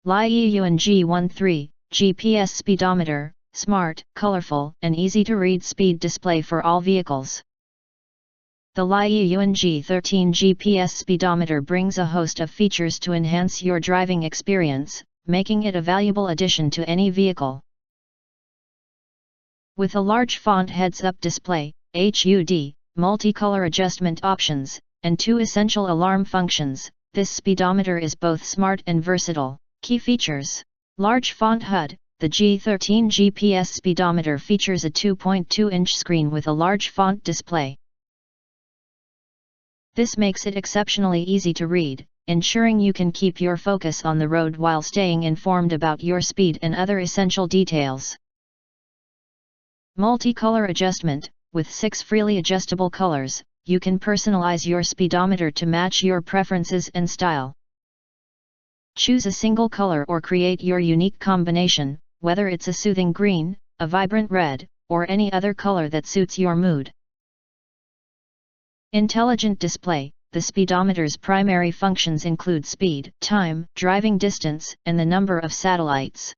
Liiiyuan G13, GPS speedometer, smart, colorful, and easy to read speed display for all vehicles. The Liiiyuan G13 GPS speedometer brings a host of features to enhance your driving experience, making it a valuable addition to any vehicle. With a large font heads-up display, HUD, multicolor adjustment options, and 2 essential alarm functions, this speedometer is both smart and versatile. Key features: large font HUD. The G13 GPS speedometer features a 2.2-inch screen with a large font display. This makes it exceptionally easy to read, ensuring you can keep your focus on the road while staying informed about your speed and other essential details. Multicolor adjustment. With 6 freely adjustable colors, you can personalize your speedometer to match your preferences and style. Choose a single color or create your unique combination, whether it's a soothing green, a vibrant red, or any other color that suits your mood. Intelligent display. The speedometer's primary functions include speed, time, driving distance, and the number of satellites.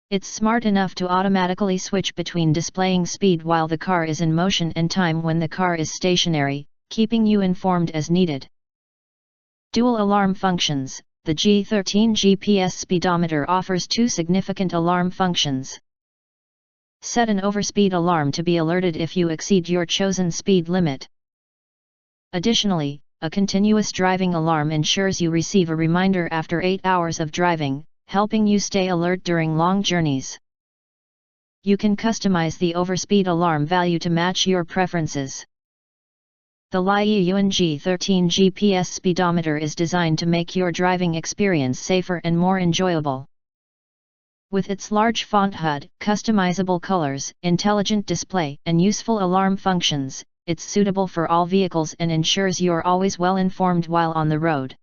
It's smart enough to automatically switch between displaying speed while the car is in motion and time when the car is stationary, keeping you informed as needed. Dual alarm functions. The G13 GPS speedometer offers 2 significant alarm functions. Set an overspeed alarm to be alerted if you exceed your chosen speed limit. Additionally, a continuous driving alarm ensures you receive a reminder after 8 hours of driving, helping you stay alert during long journeys. You can customize the overspeed alarm value to match your preferences. The Liiiyuan G13 GPS speedometer is designed to make your driving experience safer and more enjoyable. With its large font HUD, customizable colors, intelligent display, and useful alarm functions, it's suitable for all vehicles and ensures you're always well informed while on the road.